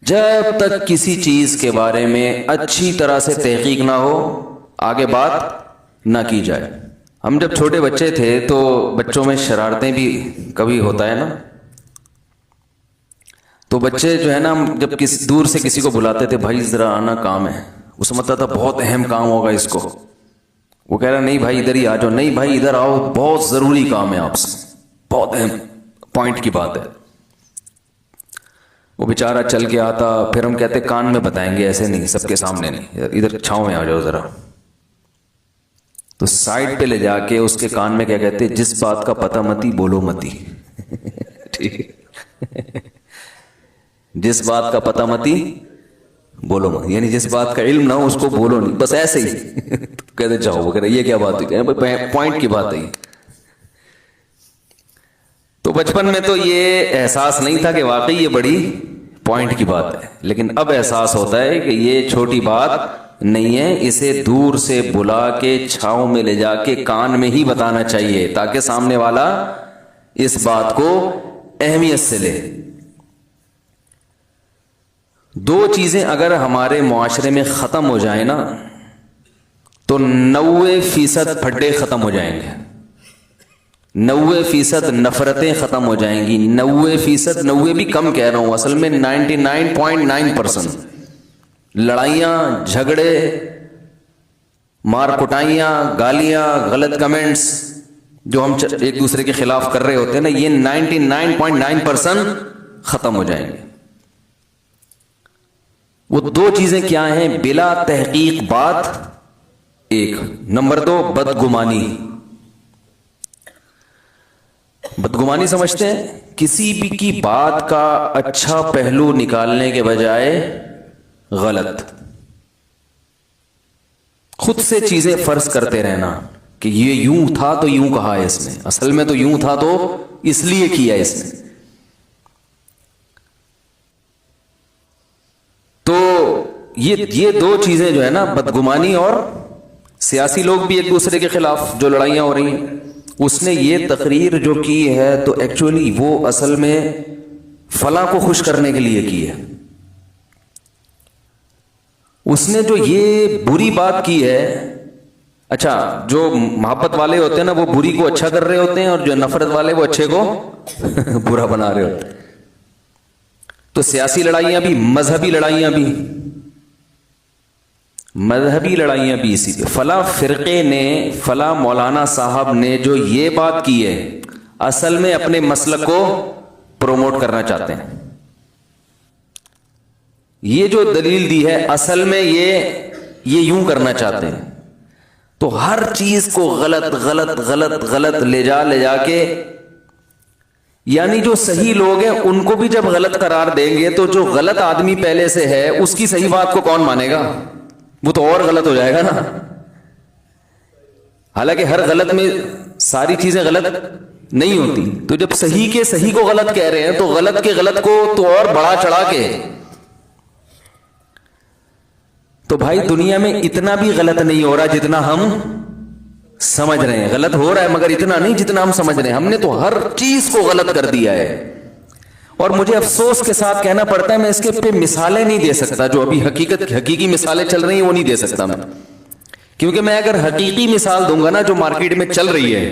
جب تک کسی چیز کے بارے میں اچھی طرح سے تحقیق نہ ہو آگے بات نہ کی جائے. ہم جب چھوٹے بچے تھے تو بچوں میں شرارتیں بھی کبھی ہوتا ہے نا, تو بچے جو ہے نا جب دور سے کسی کو بلاتے تھے, بھائی ذرا آنا کام ہے, وہ سمجھتا تھا بہت اہم کام ہوگا اس کو, وہ کہہ رہا نہیں بھائی ادھر ہی آ جاؤ, نہیں بھائی ادھر آؤ بہت ضروری کام ہے آپ سے, بہت اہم پوائنٹ کی بات ہے. وہ بیچارہ چل کے آتا, پھر ہم کہتے کان میں بتائیں گے, ایسے نہیں سب کے سامنے نہیں, ادھر چھاؤں میں آ جاؤ ذرا. تو سائڈ پہ لے جا کے اس کے کان میں کیا کہتے, جس بات کا پتہ متی بولو متی. ٹھیک, جس بات کا پتہ متی بولو مت, یعنی جس بات کا علم نہ ہو اس کو بولو نہیں, بس ایسے ہی. کہتے جاؤ, وہ کہہ رہے یہ کیا بات ہوئی, پوائنٹ کی بات ہے. تو بچپن میں تو یہ احساس نہیں تھا کہ واقعی یہ بڑی پوائنٹ کی بات ہے, لیکن اب احساس ہوتا ہے کہ یہ چھوٹی بات نہیں ہے, اسے دور سے بلا کے چھاؤں میں لے جا کے کان میں ہی بتانا چاہیے تاکہ سامنے والا اس بات کو اہمیت سے لے. دو چیزیں اگر ہمارے معاشرے میں ختم ہو جائیں نا تو 90% پھڈے ختم ہو جائیں گے, 90% نفرتیں ختم ہو جائیں گی, 90%, 90 بھی کم کہہ رہا ہوں, اصل میں 99.9%. لڑائیاں, جھگڑے, مار کٹائیاں, گالیاں, غلط کمنٹس جو ہم ایک دوسرے کے خلاف کر رہے ہوتے ہیں نا, یہ 99.9% ختم ہو جائیں گے. وہ دو چیزیں کیا ہیں بلا تحقیق بات؟ ایک, نمبر 2 بدگمانی. بدگمانی سمجھتے ہیں کسی بھی کی بات کا اچھا پہلو نکالنے کے بجائے غلط, خود سے چیزیں فرض کرتے رہنا کہ یہ یوں تھا تو یوں کہا ہے اس نے, اصل میں تو یوں تھا تو اس لیے کیا اس نے. تو یہ دو چیزیں جو ہے نا, بدگمانی اور سیاسی لوگ بھی ایک دوسرے کے خلاف جو لڑائیاں ہو رہی ہیں, اس نے یہ تقریر جو کی ہے تو ایکچولی وہ اصل میں فلاں کو خوش کرنے کے لیے کی ہے. اس نے جو یہ بری بات کی ہے, اچھا جو محبت والے ہوتے ہیں نا وہ بری کو اچھا کر رہے ہوتے ہیں, اور جو نفرت والے وہ اچھے کو برا بنا رہے ہوتے ہیں. تو سیاسی لڑائیاں بھی, مذہبی لڑائیاں بھی, مذہبی لڑائیاں بھی اسی پہ. فلاں فرقے نے, فلاں مولانا صاحب نے جو یہ بات کی ہے اصل میں اپنے مسلک کو پروموٹ کرنا چاہتے ہیں. یہ جو دلیل دی ہے اصل میں یہ یوں کرنا چاہتے ہیں. تو ہر چیز کو غلط غلط غلط غلط لے جا کے, یعنی جو صحیح لوگ ہیں ان کو بھی جب غلط قرار دیں گے تو جو غلط آدمی پہلے سے ہے اس کی صحیح بات کو کون مانے گا, وہ تو اور غلط ہو جائے گا نا. حالانکہ ہر غلط میں ساری چیزیں غلط نہیں ہوتی, تو جب صحیح کے صحیح کو غلط کہہ رہے ہیں تو غلط کے غلط کو تو اور بڑا چڑھا کے. تو بھائی دنیا میں اتنا بھی غلط نہیں ہو رہا جتنا ہم سمجھ رہے ہیں. غلط ہو رہا ہے مگر اتنا نہیں جتنا ہم سمجھ رہے ہیں. ہم نے تو ہر چیز کو غلط کر دیا ہے, اور مجھے افسوس کے ساتھ کہنا پڑتا ہے میں اس کے پہ مثالیں نہیں دے سکتا, جو ابھی حقیقی مثالیں چل رہی ہیں وہ نہیں دے سکتا میں, کیونکہ میں اگر حقیقی مثال دوں گا نا جو مارکیٹ میں چل رہی ہے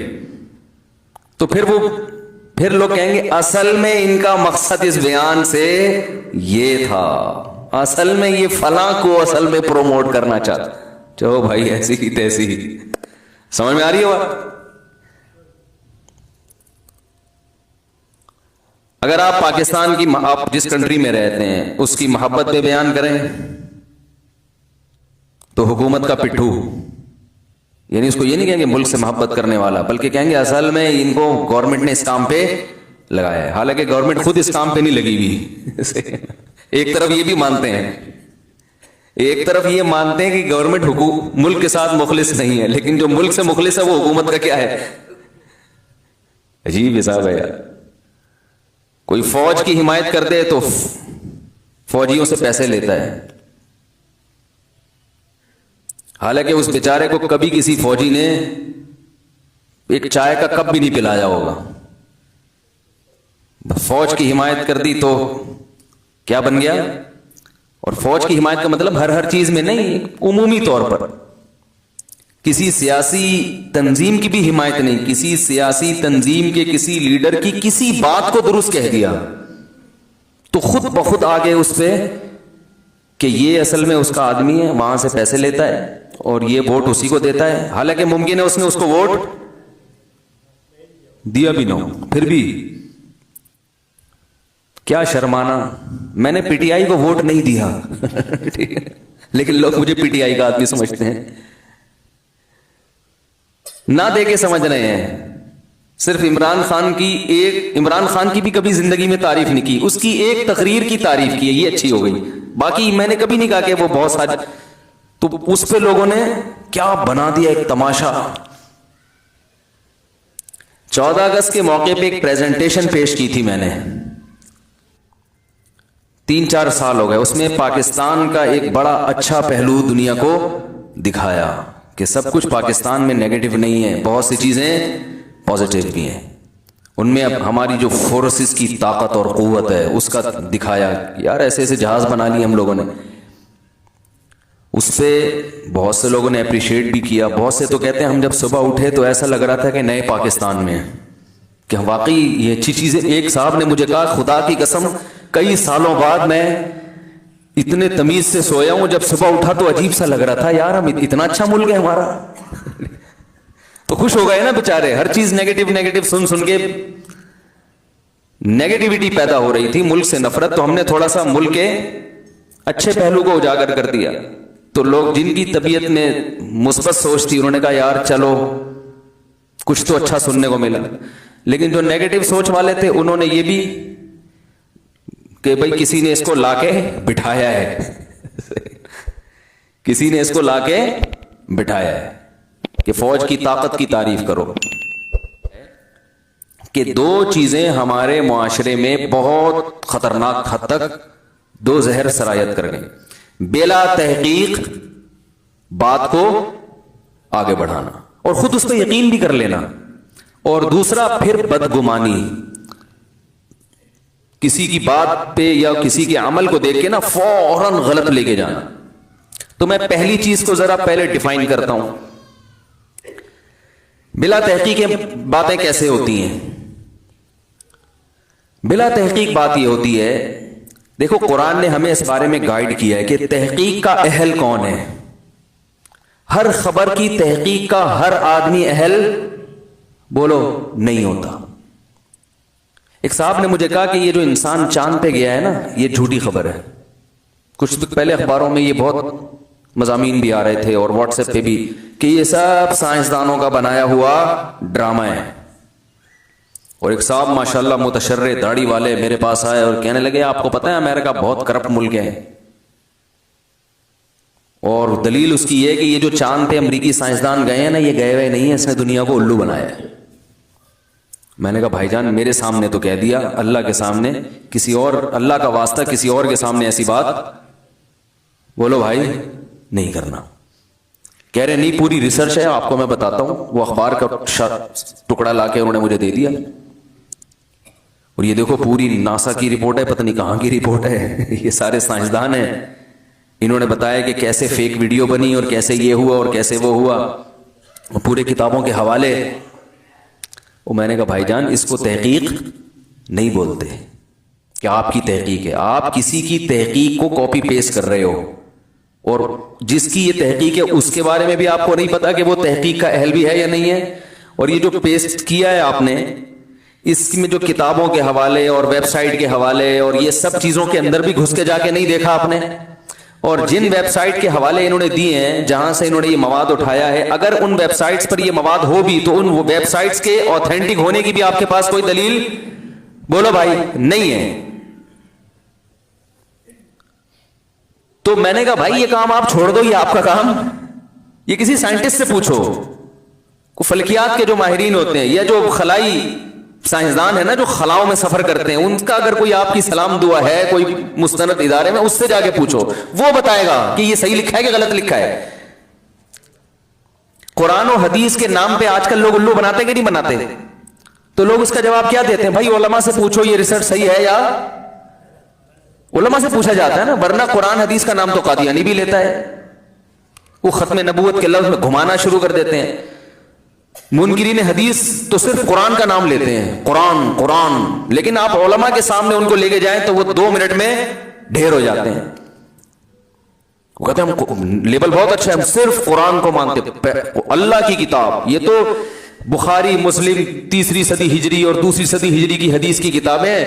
تو پھر لوگ کہیں گے اصل میں ان کا مقصد اس بیان سے یہ تھا, اصل میں یہ فلاں کو اصل میں پروموٹ کرنا چاہتا. چلو بھائی ایسی ہی تیسی ہی, سمجھ میں آ رہی ہے بات؟ اگر آپ پاکستان کی, آپ جس کنٹری میں رہتے ہیں اس کی محبت پہ بیان کریں تو حکومت کا پٹھو, یعنی اس کو یہ نہیں کہیں گے ملک سے محبت کرنے والا, بلکہ کہیں گے اصل میں ان کو گورنمنٹ نے اس کام پہ لگایا ہے. حالانکہ گورنمنٹ خود اس کام پہ نہیں لگی ہوئی. ایک طرف یہ بھی مانتے ہیں, ایک طرف یہ مانتے ہیں کہ گورنمنٹ ملک کے ساتھ مخلص نہیں ہے, لیکن جو ملک سے مخلص ہے وہ حکومت کا کیا ہے. عجیب حساب ہے یار. کوئی فوج کی حمایت کر دے تو فوجیوں سے پیسے لیتا ہے, حالانکہ اس بیچارے کو کبھی کسی فوجی نے ایک چائے کا کپ بھی نہیں پلایا ہوگا. فوج کی حمایت کر دی تو کیا بن گیا, اور فوج کی حمایت کا مطلب ہر چیز میں نہیں، عمومی طور پر کسی سیاسی تنظیم کی بھی حمایت نہیں، کسی سیاسی تنظیم کے کسی لیڈر کی کسی بات کو درست کہہ دیا تو خود بخود آگے اس پہ کہ یہ اصل میں اس کا آدمی ہے، وہاں سے پیسے لیتا ہے اور یہ ووٹ اسی کو دیتا ہے، حالانکہ ممکن ہے اس نے اس کو ووٹ دیا بھی نہ ہو، پھر بھی کیا شرمانا، میں نے پی ٹی آئی کو ووٹ نہیں دیا لیکن لوگ مجھے پی ٹی آئی کا آدمی سمجھتے ہیں، نہ دے کے سمجھ رہے ہیں۔ صرف عمران خان کی بھی کبھی زندگی میں تعریف نہیں کی، اس کی ایک تقریر کی تعریف کی ہے، یہ اچھی ہو گئی، باقی میں نے کبھی نہیں کہا کہ وہ بہت سارے، تو اس پہ لوگوں نے کیا بنا دیا ایک تماشا۔ 14 اگست کے موقع پہ ایک پریزنٹیشن پیش کی تھی میں نے، 3-4 سال ہو گئے، اس میں پاکستان کا ایک بڑا اچھا پہلو دنیا کو دکھایا کہ سب کچھ پاکستان میں نیگیٹو نہیں ہے، بہت سی چیزیں پازیٹیو بھی ہیں، ان میں اب ہماری جو فورسز کی طاقت اور قوت ہے اس کا دکھایا، یار ایسے ایسے جہاز بنا لیے ہم لوگوں نے، اس پہ بہت سے لوگوں نے اپریشیٹ بھی کیا، بہت سے تو کہتے ہیں ہم جب صبح اٹھے تو ایسا لگ رہا تھا کہ نئے پاکستان میں ہیں، کہ واقعی یہ اچھی چیزیں۔ ایک صاحب نے مجھے کہا خدا کی قسم کئی سالوں بعد میں اتنے تمیز سے سویا ہوں، جب صبح اٹھا تو عجیب سا لگ رہا تھا، یار ہم اتنا اچھا ملک ہے ہمارا تو خوش ہو گئے نا بےچارے، ہر چیز نیگیٹو سن کے نیگیٹیوٹی پیدا ہو رہی تھی، ملک سے نفرت، تو ہم نے تھوڑا سا ملک کے اچھے پہلو کو اجاگر کر دیا، تو لوگ جن کی طبیعت میں مثبت سوچ تھی انہوں نے کہا یار چلو کچھ تو اچھا سننے کو ملا، لیکن جو نیگیٹو سوچ والے تھے انہوں نے یہ بھی کہ بھئی کسی نے اس کو لا کے بٹھایا ہے کسی نے اس کو لا کے بٹھایا ہے کہ فوج کی طاقت کی تعریف کرو، کہ 2 چیزیں ہمارے معاشرے میں بہت خطرناک حد تک 2 زہر سرایت کر گئے، بلا تحقیق بات کو آگے بڑھانا اور خود اس پہ یقین بھی کر لینا، اور دوسرا پھر بدگمانی، کسی کی بات پہ یا کسی کے عمل کو دیکھ کے نا فوراً غلط لے کے جانا۔ تو میں پہلی چیز کو ذرا پہلے ڈیفائن کرتا ہوں، بلا تحقیق باتیں کیسے ہوتی ہیں۔ بلا تحقیق بات یہ ہوتی ہے، دیکھو قرآن نے ہمیں اس بارے میں گائیڈ کیا ہے کہ تحقیق کا اہل کون ہے، ہر خبر کی تحقیق کا ہر آدمی اہل بولو نہیں ہوتا۔ ایک صاحب نے مجھے کہا کہ یہ جو انسان چاند پہ گیا ہے نا یہ جھوٹی خبر ہے، کچھ دن پہلے اخباروں میں یہ بہت مضامین بھی آ رہے تھے اور واٹس ایپ پہ بھی کہ یہ سب سائنسدانوں کا بنایا ہوا ڈرامہ ہے، اور ایک صاحب ماشاءاللہ متشرع داڑھی والے میرے پاس آئے اور کہنے لگے آپ کو پتہ ہے امریکہ بہت کرپٹ ملک ہے، اور دلیل اس کی یہ کہ یہ جو چاند پہ امریکی سائنسدان گئے ہیں نا یہ گئے ہوئے نہیں ہیں، اس نے دنیا کو الو بنایا ہے۔ میں نے کہا بھائی جان میرے سامنے تو کہہ دیا، اللہ کے سامنے کسی اور، اللہ کا واسطہ کسی اور کے سامنے ایسی بات بولو بھائی نہیں کرنا۔ کہہ رہے نہیں پوری ریسرچ ہے، آپ کو میں بتاتا ہوں، وہ اخبار کا ٹکڑا لا کے انہوں نے مجھے دے دیا، اور یہ دیکھو پوری ناسا کی رپورٹ ہے، پتہ نہیں کہاں کی رپورٹ ہے، یہ سارے سائنسدان ہیں، انہوں نے بتایا کہ کیسے فیک ویڈیو بنی اور کیسے یہ ہوا اور کیسے وہ ہوا، اور پورے کتابوں کے حوالے۔ وہ میں نے کہا بھائی جان اس کو تحقیق نہیں بولتے کہ آپ کی تحقیق ہے، آپ کسی کی تحقیق کو کاپی پیسٹ کر رہے ہو، اور جس کی یہ تحقیق ہے اس کے بارے میں بھی آپ کو نہیں پتا کہ وہ تحقیق کا اہل بھی ہے یا نہیں ہے، اور یہ جو پیسٹ کیا ہے آپ نے اس میں جو کتابوں کے حوالے اور ویب سائٹ کے حوالے اور یہ سب چیزوں کے اندر بھی گھس کے جا کے نہیں دیکھا آپ نے، اور جن ویب سائٹ کے حوالے انہوں نے دیے ہیں جہاں سے انہوں نے یہ مواد اٹھایا ہے، اگر ان ویب سائٹس پر یہ مواد ہو بھی تو ان ویب سائٹس کے اوتھینٹک ہونے کی بھی آپ کے پاس کوئی دلیل بولو بھائی نہیں ہے۔ تو میں نے کہا بھائی یہ کام آپ چھوڑ دو، یہ آپ کا کام، یہ کسی سائنٹسٹ سے پوچھو، فلکیات کے جو ماہرین ہوتے ہیں یا جو خلائی سائنسدان ہے نا جو خلاؤں میں سفر کرتے ہیں، ان کا اگر کوئی آپ کی سلام دعا ہے کوئی مستند ادارے میں، اس سے جا کے پوچھو، وہ بتائے گا کہ یہ صحیح لکھا ہے کہ غلط لکھا ہے۔ قرآن و حدیث کے نام پہ آج کل لوگ الو بناتے کہ نہیں بناتے؟ تو لوگ اس کا جواب کیا دیتے ہیں؟ بھائی علماء سے پوچھو یہ ریسرچ صحیح ہے یا علماء سے پوچھا جاتا ہے نا، ورنہ قرآن حدیث کا نام تو قادیانی بھی لیتا ہے، وہ ختم نبوت کے لفظ میں گھمانا شروع کر دیتے ہیں. منکرین حدیث تو صرف قرآن کا نام لیتے ہیں، قرآن قرآن، لیکن آپ علماء کے سامنے ان کو لے کے جائیں تو وہ 2 منٹ میں ڈھیر ہو جاتے ہیں. وہ کہتے ہیں ہم لیبل بہت اچھا ہے، ہم صرف قرآن کو مانتے، اللہ کی کتاب. یہ تو بخاری مسلم 3 صدی ہجری اور 2 صدی ہجری کی حدیث کی کتابیں،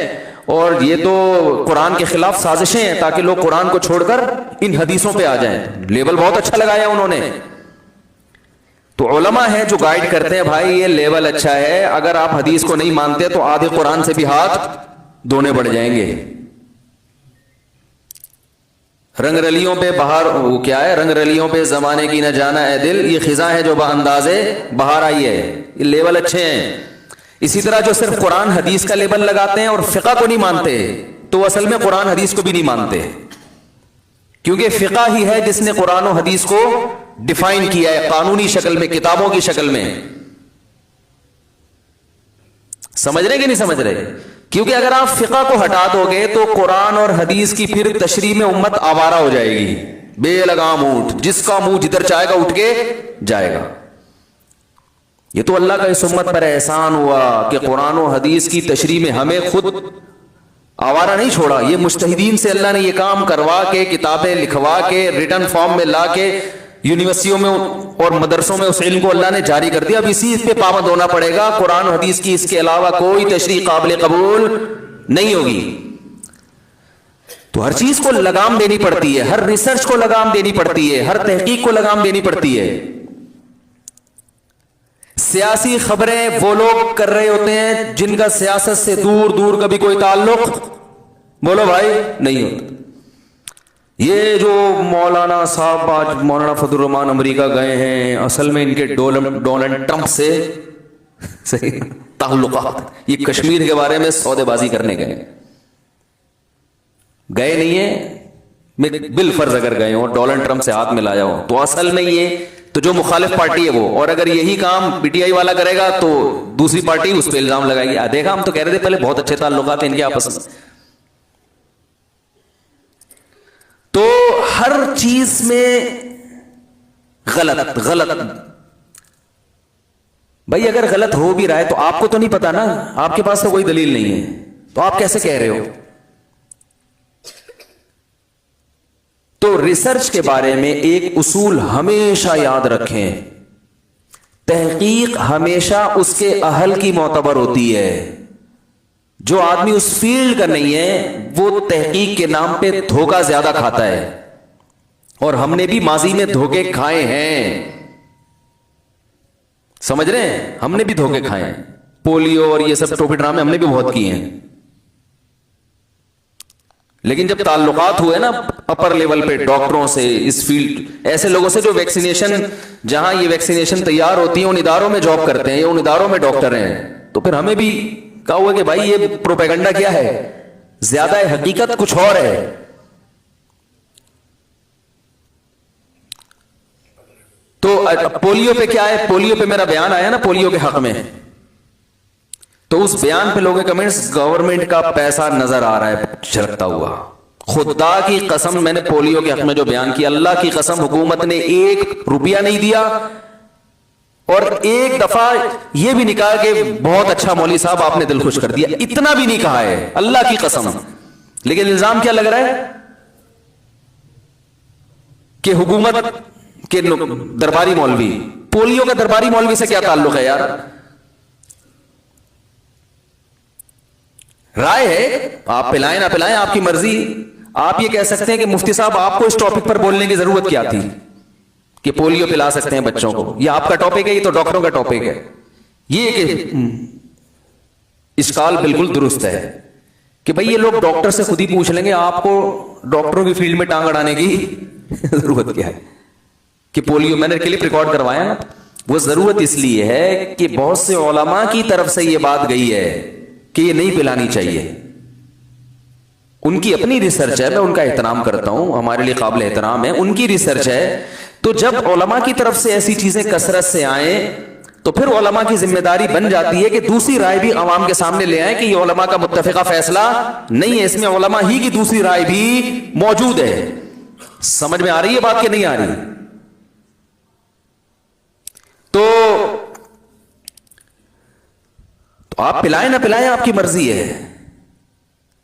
اور یہ تو قرآن کے خلاف سازشیں ہیں تاکہ لوگ قرآن کو چھوڑ کر ان حدیثوں پہ آ جائیں. لیبل بہت اچھا لگایا انہوں نے. تو علماء ہیں جو گائیڈ کرتے ہیں، بھائی یہ لیول اچھا ہے، اگر آپ حدیث کو نہیں مانتے تو آدھے قرآن سے بھی ہاتھ دھونے پڑ جائیں گے. رنگ رلیوں پہ بہار، وہ کیا ہے، رنگ رلیوں پہ زمانے کی نہ جانا اے دل، یہ خزاں ہے جو باندازے بہار آئی ہے. یہ لیول اچھے ہیں. اسی طرح جو صرف قرآن حدیث کا لیبل لگاتے ہیں اور فقہ کو نہیں مانتے، تو اصل میں قرآن حدیث کو بھی نہیں مانتے، کیونکہ فقہ ہی ہے جس نے قرآن و حدیث کو ڈیفائن کیا ہے قانونی شکل میں، کتابوں کی شکل میں. سمجھ رہے کہ نہیں سمجھ رہے؟ کیونکہ اگر آپ فقہ کو ہٹا دو گے تو قرآن اور حدیث کی پھر تشریح میں امت آوارہ ہو جائے گی، بے لگام اونٹ، جس کا منہ جدھر چاہے گا اٹھ کے جائے گا. یہ تو اللہ کا اس امت پر احسان ہوا کہ قرآن و حدیث کی تشریح میں ہمیں خود آوارہ نہیں چھوڑا. یہ مجتہدین سے اللہ نے یہ کام کروا کے، کتابیں لکھوا کے، ریٹن فارم میں لا کے یونیورسٹیوں میں اور مدرسوں میں اس علم کو اللہ نے جاری کر دیا. اب اسی پہ پابند ہونا پڑے گا. قرآن و حدیث کی اس کے علاوہ کوئی تشریح قابل قبول نہیں ہوگی. تو ہر چیز کو لگام دینی پڑتی ہے، ہر ریسرچ کو لگام دینی پڑتی ہے، ہر تحقیق کو لگام دینی پڑتی ہے. سیاسی خبریں وہ لوگ کر رہے ہوتے ہیں جن کا سیاست سے دور دور کبھی کوئی تعلق، بولو بھائی، نہیں ہوتا. یہ جو مولانا صاحب آج مولانا فضل الرحمان امریکہ گئے ہیں، اصل میں ان کے ڈونلڈ ٹرمپ سے صحیح تعلقات، یہ کشمیر کے بارے میں سودے بازی کرنے گئے نہیں ہیں، بالفرض اگر گئے ہوں ڈونلڈ ٹرمپ سے ہاتھ ملایا ہو تو اصل میں یہ تو جو مخالف پارٹی ہے وہ، اور اگر یہی کام پی ٹی آئی والا کرے گا تو دوسری پارٹی اس پہ الزام لگائے گی. دیکھا ہم تو کہہ رہے تھے پہلے بہت اچھے تعلقات ہیں ان کے آپس میں. تو ہر چیز میں غلط بھائی، اگر غلط ہو بھی رہا ہے تو آپ کو تو نہیں پتا نا، آپ کے پاس تو کوئی دلیل نہیں ہے، تو آپ کیسے کہہ رہے ہو؟ تو ریسرچ کے بارے میں ایک اصول ہمیشہ یاد رکھیں، تحقیق ہمیشہ اس کے اہل کی معتبر ہوتی ہے. جو آدمی اس فیلڈ کا نہیں ہے وہ تحقیق کے نام پہ دھوکہ زیادہ کھاتا ہے، اور ہم نے بھی ماضی میں دھوکے کھائے ہیں. سمجھ رہے ہیں؟ ہم نے بھی دھوکے کھائے ہیں. پولیو اور یہ سب ٹوپی ڈرامے ہم نے بھی بہت کیے ہیں. لیکن جب تعلقات ہوئے نا اپر لیول پہ ڈاکٹروں سے، اس فیلڈ، ایسے لوگوں سے جو ویکسینیشن، جہاں یہ ویکسینیشن تیار ہوتی ہیں ان اداروں میں جاب کرتے ہیں یا ان اداروں میں ڈاکٹر ہیں، تو پھر ہمیں بھی کہا ہوا کہ بھائی یہ پروپیگنڈا کیا ہے، زیادہ ہے، حقیقت کچھ اور ہے. تو پولیو پہ کیا ہے، پولیو پہ میرا بیان آیا نا پولیو کے حق میں، تو اس بیان پہ لوگوں کے کمنٹس، گورنمنٹ کا پیسہ نظر آ رہا ہے چھڑکتا ہوا. خدا کی قسم میں نے پولیو کے حق میں جو بیان کیا، اللہ کی قسم حکومت نے 1 روپیہ نہیں دیا، اور ایک دفعہ یہ بھی نہیں کہا کہ بہت اچھا مولوی صاحب آپ نے دل خوش کر دیا، اتنا بھی نہیں کہا ہے اللہ کی قسم. لیکن الزام کیا لگ رہا ہے کہ حکومت کے درباری مولوی، پولیو کا درباری مولوی سے کیا تعلق ہے یار؟ رائے ہے، آپ پلائیں نہ پلائیں آپ کی مرضی. آپ یہ کہہ سکتے ہیں کہ مفتی صاحب آپ کو اس ٹاپک پر بولنے کی ضرورت کیا تھی کہ پولیو پلا سکتے ہیں بچوں کو، یہ آپ کا ٹاپک ہے، یہ تو ڈاکٹروں کا ٹاپک ہے. یہ کہ اشکال بالکل درست ہے کہ بھئی یہ لوگ ڈاکٹر سے خود ہی پوچھ لیں گے آپ کو ڈاکٹروں کی فیلڈ میں ٹانگ اڑانے کی ضرورت کیا ہے کہ پولیو، میں نے کلپ ریکارڈ کروایا نا، وہ ضرورت اس لیے ہے کہ بہت سے علماء کی طرف سے یہ بات گئی ہے کہ یہ نہیں پلانی چاہیے. ان کی اپنی ریسرچ ہے، میں ان کا احترام کرتا ہوں، ہمارے لیے قابل احترام ہے، ان کی ریسرچ ہے. تو جب علماء کی طرف سے ایسی چیزیں کثرت سے آئیں تو پھر علماء کی ذمہ داری بن جاتی ہے کہ دوسری رائے بھی عوام کے سامنے لے آئیں کہ یہ علماء کا متفقہ فیصلہ نہیں ہے, اس میں علماء ہی کی دوسری رائے بھی موجود ہے. سمجھ میں آ رہی ہے بات کہ نہیں آ رہی؟ تو آپ پلائیں نہ پلائیں آپ کی مرضی ہے,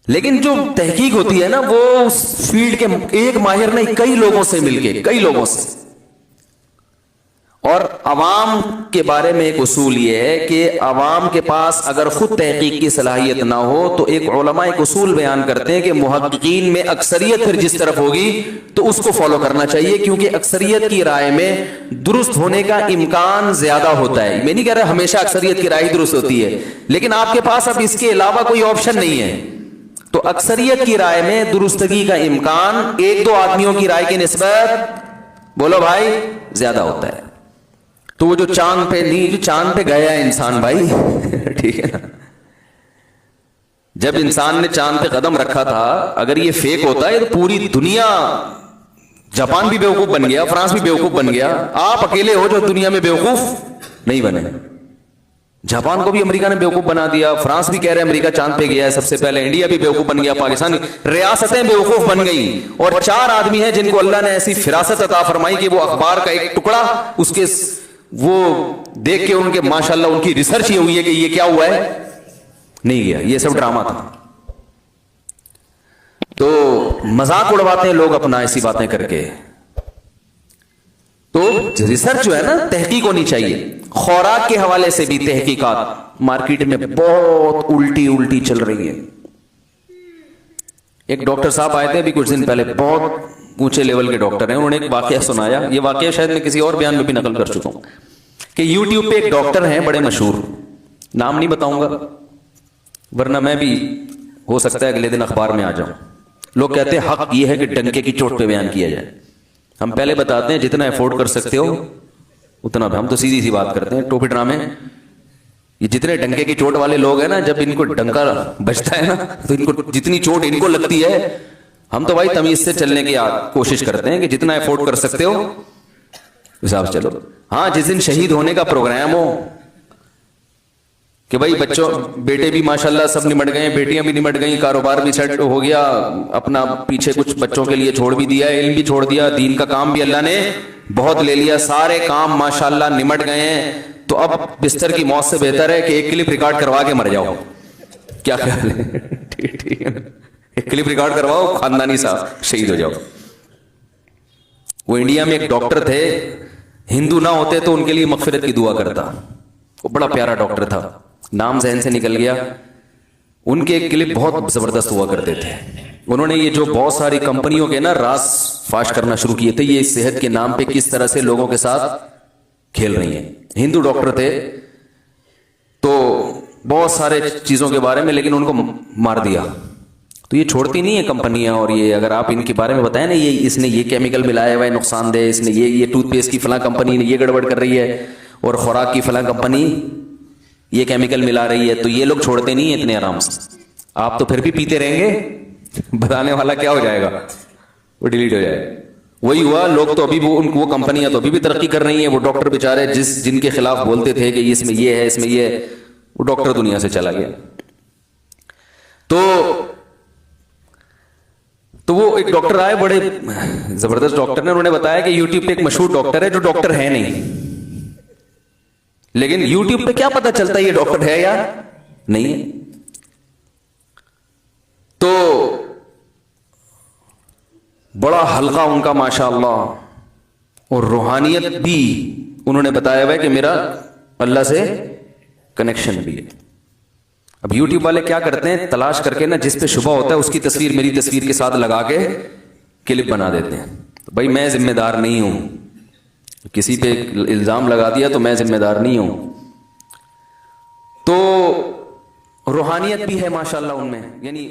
لیکن جو تحقیق ہوتی ہے نا وہ اس فیلڈ کے ایک ماہر نہیں, کئی لوگوں سے مل کے, کئی لوگوں سے. اور عوام کے بارے میں ایک اصول یہ ہے کہ عوام کے پاس اگر خود تحقیق کی صلاحیت نہ ہو تو ایک علماء ایک اصول بیان کرتے ہیں کہ محققین میں اکثریت پھر جس طرف ہوگی تو اس کو فالو کرنا چاہیے, کیونکہ اکثریت کی رائے میں درست ہونے کا امکان زیادہ ہوتا ہے. میں نہیں کہہ رہا ہمیشہ اکثریت کی رائے درست ہوتی ہے, لیکن آپ کے پاس اب اس کے علاوہ کوئی آپشن نہیں ہے, تو اکثریت کی رائے میں درستگی کا امکان ایک دو آدمیوں کی رائے کی نسبت بولو بھائی زیادہ ہوتا ہے. تو وہ جو چاند پہ نہیں, جو چاند پہ گیا ہے انسان بھائی ٹھیک ہے نا, جب انسان نے چاند پہ قدم رکھا تھا, اگر یہ فیک ہوتا ہے تو پوری دنیا, جاپان بھی بیوقوف بن گیا, فرانس بھی بیوقوف بن گیا, آپ اکیلے ہو جو دنیا میں بیوقوف نہیں بنے. جاپان کو بھی امریکہ نے بیوقوف بنا دیا, فرانس بھی کہہ رہے ہیں امریکہ چاند پہ گیا ہے سب سے پہلے, انڈیا بھی بیوقوف بن گیا, پاکستان, ریاستیں بیوقوف بن گئی. اور 4 آدمی ہیں جن کو اللہ نے ایسی فراست عطا فرمائی کہ وہ اخبار کا ایک ٹکڑا اس کے وہ دیکھ کے ان کے ماشاءاللہ ان کی ریسرچ یہ ہوئی ہے کہ یہ کیا ہوا ہے, نہیں گیا, یہ سب ڈرامہ تھا. تو مذاق اڑواتے ہیں لوگ اپنا ایسی باتیں کر کے. تو ریسرچ جو ہے نا, تحقیق ہونی چاہیے. خوراک کے حوالے سے بھی تحقیقات مارکیٹ میں بہت الٹی چل رہی ہے. ایک ڈاکٹر صاحب آئے تھے ابھی کچھ دن پہلے, بہت اونچے لیول کے ڈاکٹر ہیں, انہوں نے ایک واقعہ سنایا. یہ واقعہ شاید میں کسی اور بیان میں بھی نقل کر چکا ہوں کہ یوٹیوب پہ ایک ڈاکٹر ہیں بڑے مشہور, نام نہیں بتاؤں گا ورنہ میں بھی ہو سکتا ہے اگلے دن اخبار میں آ جاؤں. لوگ کہتے ہیں حق یہ ہے کہ ڈنکے کی چوٹ پہ بیان کیا جائے. ہم پہلے بتاتے ہیں جتنا افورڈ کر سکتے ہو اتنا, ہم تو سیدھی سی بات کرتے ہیں. ٹوپی ڈرامے, یہ جتنے ڈنکے کی چوٹ والے لوگ ہیں نا, جب ان کو ڈنکا بجتا ہے نا تو ان کو جتنی چوٹ ان کو لگتی ہے, ہم تو بھائی تمیز سے چلنے کی کوشش کرتے ہیں کہ جتنا افورڈ کر سکتے ہو حساب سے چلو. ہاں جس دن شہید ہونے کا پروگرام ہو کہ بھائی بچوں, بیٹے بھی ماشاءاللہ سب نمٹ گئے, بیٹیاں بھی نمٹ گئیں, کاروبار بھی سیٹ ہو گیا, اپنا پیچھے کچھ بچوں کے لیے چھوڑ بھی دیا, علم بھی چھوڑ دیا, دین کا کام بھی اللہ نے بہت لے لیا, سارے کام ماشاءاللہ نمٹ گئے ہیں, تو اب بستر کی موت سے بہتر ہے کہ ایک کلپ ریکارڈ کروا کے مر جاؤ. کیا خیال ہے؟ ٹھیک ہے, ایک کلپ ریکارڈ کرواؤ, خاندانی صاحب شہید ہو جاؤ. وہ انڈیا میں ایک ڈاکٹر تھے, ہندو نہ ہوتے تو ان کے لیے مغفرت کی دعا کرتا. وہ بڑا پیارا ڈاکٹر تھا, نام ذہن سے نکل گیا. ان کے ایک کلپ بہت زبردست ہوا کرتے تھے. انہوں نے یہ جو بہت ساری کمپنیوں کے نا راز فاش کرنا شروع کیے تھے, یہ صحت کے نام پہ کس طرح سے لوگوں کے ساتھ کھیل رہی ہیں. ہندو ڈاکٹر تھے تو بہت سارے چیزوں کے بارے میں, لیکن ان کو مار دیا. تو یہ چھوڑتی نہیں ہے کمپنیاں, اور یہ اگر آپ ان کے بارے میں بتائیں نا, یہ اس نے یہ کیمیکل ملایا ہوا ہے نقصان دہ, اس نے یہ ٹوتھ پیسٹ کی فلاں کمپنی نے یہ گڑبڑ کر رہی ہے, اور خوراک کی فلاں کمپنی یہ کیمیکل ملا رہی ہے, تو یہ لوگ چھوڑتے نہیں ہیں اتنے آرام سے. آپ تو پھر بھی پیتے رہیں گے, بتانے والا کیا ہو جائے گا, وہ ڈیلیٹ ہو جائے گا. وہی ہوا, لوگ تو ابھی وہ کمپنیاں تو ابھی بھی ترقی کر رہی ہیں. وہ ڈاکٹر بیچارے جن کے خلاف بولتے تھے کہ اس میں یہ ہے, اس میں یہ ہے, وہ ڈاکٹر دنیا سے چلا گیا. تو وہ ایک ڈاکٹر آئے, بڑے زبردست ڈاکٹر نے, انہوں نے بتایا کہ یوٹیوب پہ ایک مشہور ڈاکٹر ہے جو ڈاکٹر ہے نہیں, لیکن یوٹیوب پہ کیا پتا چلتا ہے یہ ڈاکٹر ہے یا نہیں ہے. تو بڑا حلقہ ان کا ماشاءاللہ, اور روحانیت بھی انہوں نے بتایا ہوا ہے کہ میرا اللہ سے کنیکشن بھی ہے. اب یوٹیوب والے کیا کرتے ہیں, تلاش کر کے نا جس پہ شبہ ہوتا ہے اس کی تصویر میری تصویر کے ساتھ لگا کے کلپ بنا دیتے ہیں. بھائی میں ذمہ دار نہیں ہوں, کسی پہ الزام لگا دیا تو میں ذمہ دار نہیں ہوں. تو روحانیت بھی ہے ماشاءاللہ ان میں, یعنی